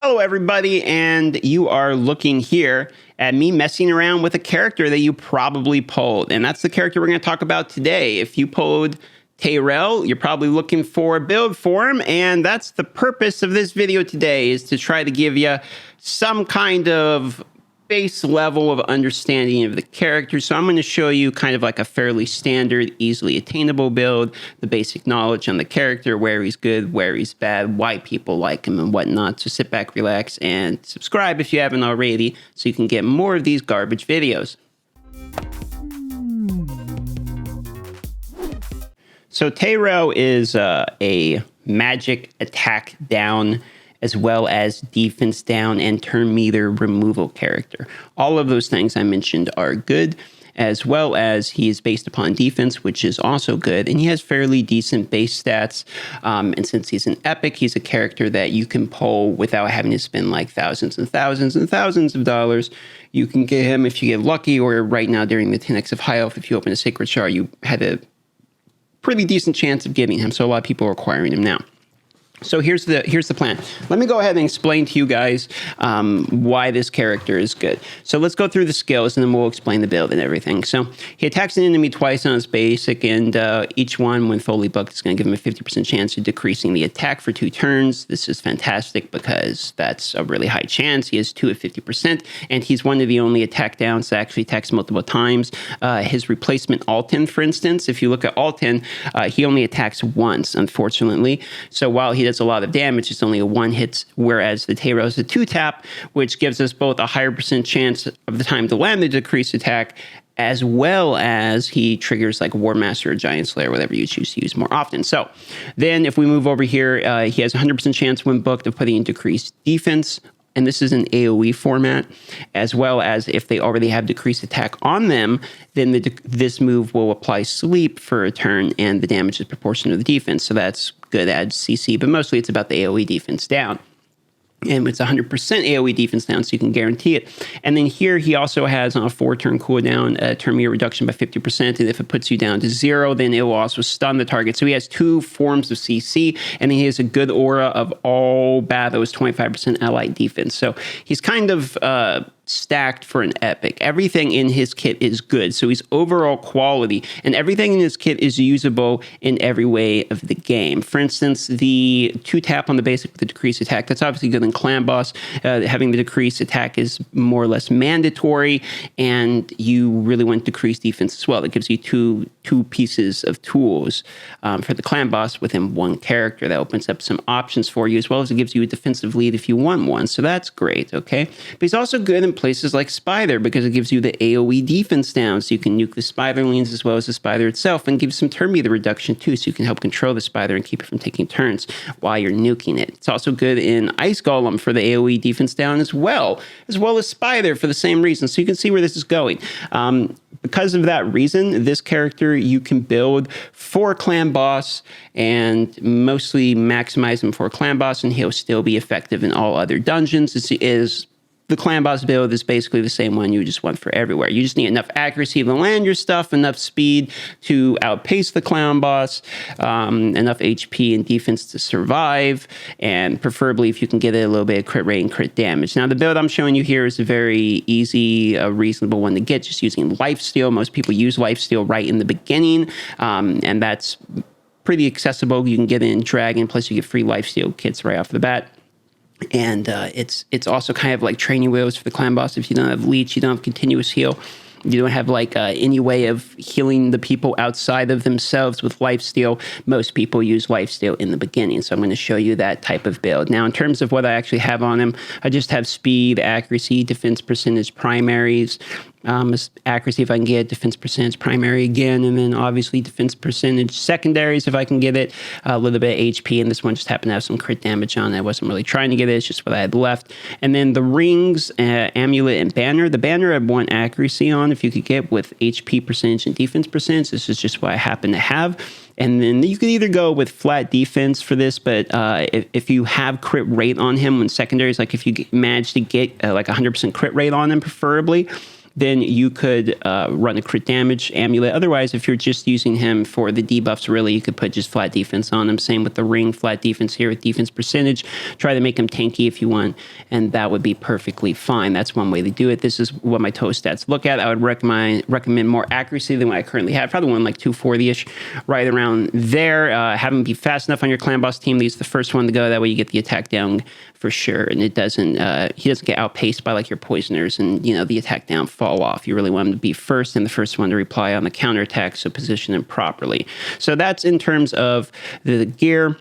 Hello everybody, and you are looking here at me messing around with a character that you probably pulled, and that's the character we're going to talk about today. If you pulled Tayrel, you're probably looking for a build for him, and that's the purpose of this video today, is to try to give you some kind of base level of understanding of the character. So I'm going to show you kind of like a fairly standard, easily attainable build, the basic knowledge on the character, where he's good, where he's bad, why people like him and whatnot. So sit back, relax, and subscribe if you haven't already so you can get more of these garbage videos. So Tayrel is a magic attack down as well as defense down and turn meter removal character. All of those things I mentioned are good, as well as he is based upon defense, which is also good, and he has fairly decent base stats. And since he's an epic, he's a character that you can pull without having to spend like thousands and thousands and thousands of dollars. You can get him if you get lucky, or right now during the 10x of high elf, if you open a sacred shard, you had a pretty decent chance of getting him. So a lot of people are acquiring him now. So here's the plan. Let me go ahead and explain to you guys why this character is good. So let's go through the skills, and then we'll explain the build and everything. So he attacks an enemy twice on his basic, and each one, when fully booked, is going to give him a 50% chance of decreasing the attack for 2 turns. This is fantastic because that's a really high chance. He has 2 at 50%, and he's one of the only attack downs that actually attacks multiple times. His replacement Alton, for instance, if you look at Alton, he only attacks once, unfortunately. So while he does a lot of damage, it's only a 1 hit, whereas the Tayrel is a 2-tap, which gives us both a higher % chance of the time to land the decreased attack, as well as he triggers like War Master or Giant Slayer, whatever you choose to use more often. So then if we move over here, he has a 100% chance when booked of putting in decreased defense, and this is an AoE format, as well as if they already have decreased attack on them, then this move will apply sleep for a turn, and the damage is proportional to the defense. So that's good, adds CC, but mostly it's about the AoE defense down. And it's 100% AoE defense down, so you can guarantee it. And then here he also has on a 4-turn cooldown, a turn meter reduction by 50%. And if it puts you down to 0, then it will also stun the target. So he has 2 forms of CC, and he has a good aura of all battles, 25% allied defense. So he's kind of stacked for an epic. Everything in his kit is good, so he's overall quality, and everything in his kit is usable in every way of the game. For instance, the 2-tap on the basic with the decreased attack, that's obviously good in clan boss. Having the decreased attack is more or less mandatory, and you really want decreased defense as well. It gives you two pieces of tools for the clan boss within one character. That opens up some options for you, as well as it gives you a defensive lead if you want one, so that's great, okay? But he's also good in places like Spider, because it gives you the AoE defense down, so you can nuke the Spiderlings as well as the Spider itself, and gives some turn meter reduction too, so you can help control the Spider and keep it from taking turns while you're nuking it. It's also good in Ice Golem for the AoE defense down as well as Spider for the same reason, so you can see where this is going. Because of that reason, this character you can build for clan boss and mostly maximize him for clan boss, and he'll still be effective in all other dungeons. The clan boss build is basically the same one you just want for everywhere. You just need enough accuracy to land your stuff, enough speed to outpace the clan boss, enough HP and defense to survive, and preferably if you can get a little bit of crit rate and crit damage. Now, the build I'm showing you here is a very easy, reasonable one to get, just using lifesteal. Most people use lifesteal right in the beginning, and that's pretty accessible. You can get in Dragon, plus you get free lifesteal kits right off the bat. And it's also kind of like training wheels for the clan boss. If you don't have leech, you don't have continuous heal, you don't have like any way of healing the people outside of themselves with lifesteal. Most people use lifesteal in the beginning, so I'm going to show you that type of build. Now, in terms of what I actually have on him, I just have speed, accuracy, defense percentage primaries, accuracy if I can get, defense percentage primary again, and then obviously defense percentage secondaries if I can get it, a little bit of HP, and this one just happened to have some crit damage on it. I wasn't really trying to get it, it's just what I had left. And then the rings, amulet, and banner. The banner I want accuracy on if you could get, with HP percentage and defense percentage. This is just what I happen to have. And then you could either go with flat defense for this, but if you have crit rate on him when secondaries, like if you manage to get like 100% crit rate on him preferably, then you could run a crit damage amulet. Otherwise, if you're just using him for the debuffs, really, you could put just flat defense on him. Same with the ring, flat defense here with defense percentage. Try to make him tanky if you want, and that would be perfectly fine. That's one way to do it. This is what my toe stats look at. I would recommend more accuracy than what I currently have. Probably one like 240-ish, right around there. Have him be fast enough on your clan boss team. He's the first one to go. That way you get the attack down for sure, and it doesn't. He doesn't get outpaced by like your poisoners, and the attack down fall off. You really want him to be first and the first one to reply on the counterattack, so position him properly. So that's in terms of the gear.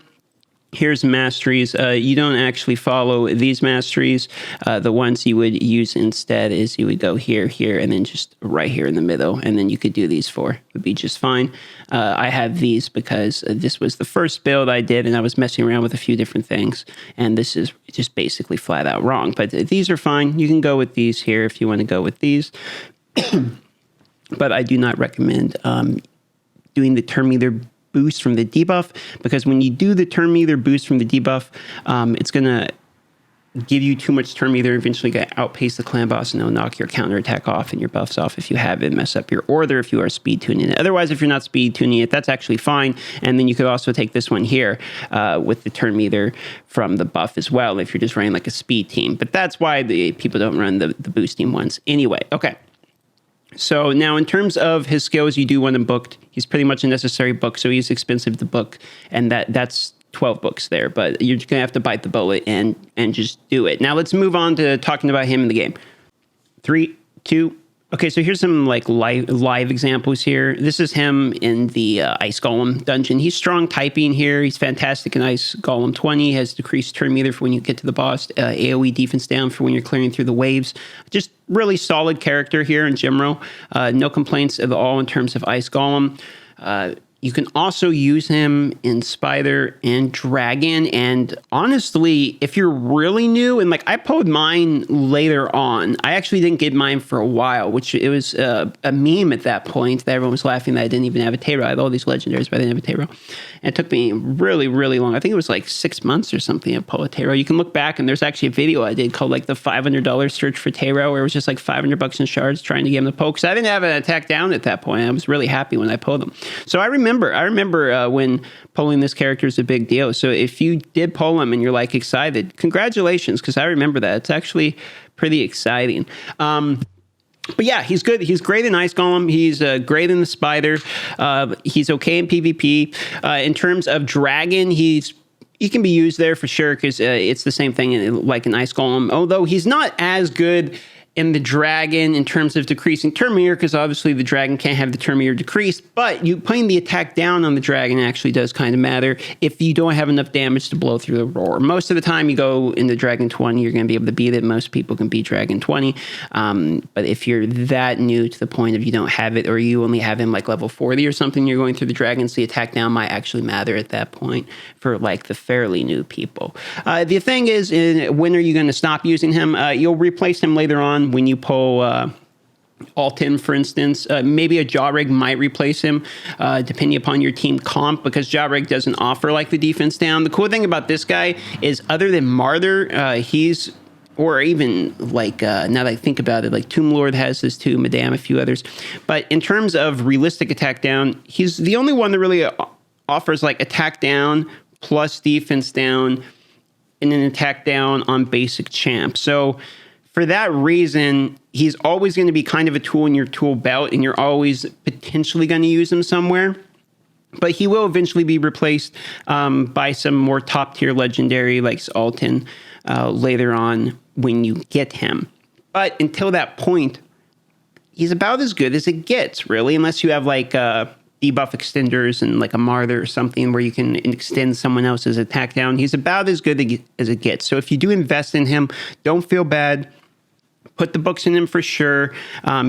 Here's masteries. You don't actually follow these masteries. The ones you would use instead is you would go here, here, and then just right here in the middle, and then you could do these four. Would be just fine. I have these because this was the first build I did, and I was messing around with a few different things, and this is just basically flat out wrong. But these are fine. You can go with these here if you want to go with these. But I do not recommend doing the term meter boost from the debuff, because when you do the turn meter boost from the debuff, it's going to give you too much turn meter, eventually going to outpace the clan boss, and it'll knock your counterattack off and your buffs off if you have it, mess up your order if you are speed tuning it. Otherwise, if you're not speed tuning it, that's actually fine. And then you could also take this one here with the turn meter from the buff as well if you're just running like a speed team. But that's why the people don't run the boosting ones anyway. Okay. So now in terms of his skills, you do want him booked. He's pretty much a necessary book, so he's expensive to book, and that's 12 books there. But you're just going to have to bite the bullet and just do it. Now let's move on to talking about him in the game. 3, 2... Okay, so here's some like live examples here. This is him in the Ice Golem dungeon. He's strong typing here. He's fantastic in Ice Golem 20. Has decreased turn meter for when you get to the boss. AoE defense down for when you're clearing through the waves. Just really solid character here in Gemro. No complaints at all in terms of Ice Golem. You can also use him in Spider and Dragon. And honestly, if you're really new, and like I pulled mine later on, I actually didn't get mine for a while, which it was a meme at that point that everyone was laughing that I didn't even have a Tayrel. I had all these legendaries, but I didn't have a Tayrel. And it took me really, really long. I think it was like 6 months or something to pull a Tayrel. You can look back and there's actually a video I did called like the $500 search for Tayrel, where it was just like $500 in shards trying to get him to pull. Because I didn't have an attack down at that point. I was really happy when I pulled them. So I remember when pulling this character is a big deal. So if you did pull him and you're like excited, congratulations, because I remember that. It's actually pretty exciting. But yeah, he's good. He's great in Ice Golem. He's great in the Spider. He's okay in PvP. In terms of Dragon, he can be used there for sure, because it's the same thing like an Ice Golem. Although he's not as good in the Dragon in terms of decreasing turn meter, because obviously the Dragon can't have the turn meter decreased, but you putting the attack down on the Dragon actually does kind of matter if you don't have enough damage to blow through the roar. Most of the time you go into Dragon 20, you're going to be able to beat it. Most people can beat Dragon 20, but if you're that new to the point of you don't have it, or you only have him like level 40 or something, you're going through the Dragons, the attack down might actually matter at that point for like the fairly new people. The thing is, when are you going to stop using him? You'll replace him later on when you pull Alton, for instance. Maybe a Jawrig might replace him, depending upon your team comp, because Jawrig doesn't offer like the defense down. The cool thing about this guy is, other than Martyr, or even like, now that I think about it, like Tomb Lord has this too, Madame, a few others. But in terms of realistic attack down, he's the only one that really offers like attack down plus defense down and an attack down on basic champ. So for that reason, he's always going to be kind of a tool in your tool belt, and you're always potentially going to use him somewhere. But he will eventually be replaced by some more top-tier legendary like Alton later on when you get him. But until that point, he's about as good as it gets, really, unless you have like debuff extenders and like a Martyr or something where you can extend someone else's attack down. He's about as good as it gets. So if you do invest in him, don't feel bad. Put the books in him for sure.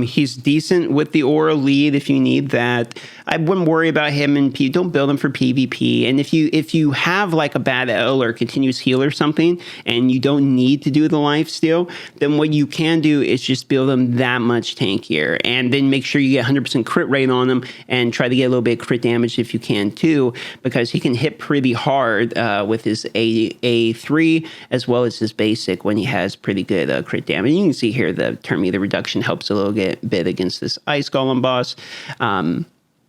He's decent with the aura lead if you need that. I wouldn't worry about him in don't build him for PvP. And if you have like a bad L or continuous heal or something, and you don't need to do the lifesteal, then what you can do is just build him that much tankier, and then make sure you get 100% crit rate on him, and try to get a little bit of crit damage if you can too, because he can hit pretty hard with his A3 as well as his basic when he has pretty good crit damage. You can see here, the turn meter reduction helps a little bit against this Ice Golem boss.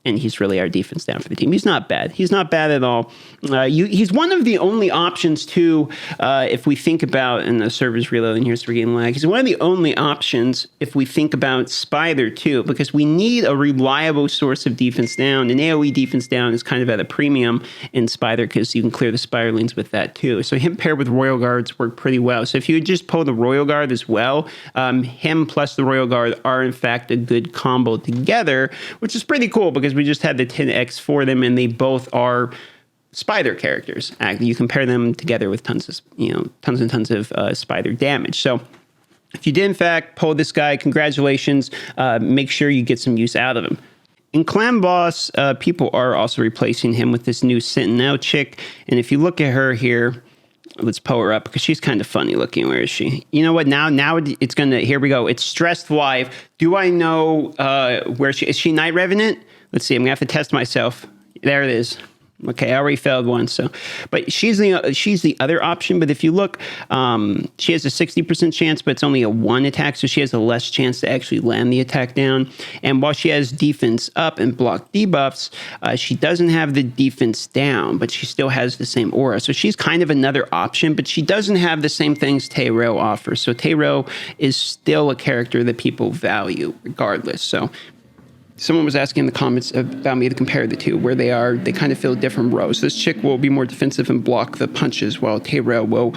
And he's really our defense down for the team. He's not bad. He's not bad at all. He's one of the only options, too, if we think about, and the server's reloading here, so we're getting lag. He's one of the only options if we think about Spider, too, because we need a reliable source of defense down. And AoE defense down is kind of at a premium in Spider because you can clear the Spider lanes with that, too. So him paired with Royal Guards work pretty well. So if you would just pull the Royal Guard as well, him plus the Royal Guard are, in fact, a good combo together, which is pretty cool because we just had the 10x for them, and they both are Spider characters. You compare them together with tons and tons of Spider damage. So if you did, in fact, pull this guy, congratulations. Make sure you get some use out of him. In Clan Boss, people are also replacing him with this new Sentinel chick. And if you look at her here, let's pull her up because she's kind of funny looking. Where is she? You know what? Now it's going to, here we go. It's Stressed Wife. Do I know where she is? She Night Revenant? Let's see. I'm going to have to test myself. There it is. Okay, I already failed one. But she's the other option. But if you look, she has a 60% chance, but it's only a 1 attack, so she has a less chance to actually land the attack down. And while she has defense up and block debuffs, she doesn't have the defense down, but she still has the same aura. So she's kind of another option, but she doesn't have the same things Tayrel offers. So Tayrel is still a character that people value regardless. So someone was asking in the comments about me to compare the two, where they kind of fill different rows. This chick will be more defensive and block the punches, while Tayrel will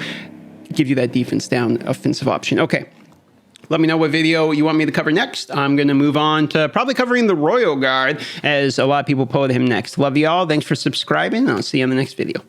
give you that defense down offensive option. Okay, let me know what video you want me to cover next. I'm going to move on to probably covering the Royal Guard, as a lot of people pulled him next. Love y'all. Thanks for subscribing. I'll see you on the next video.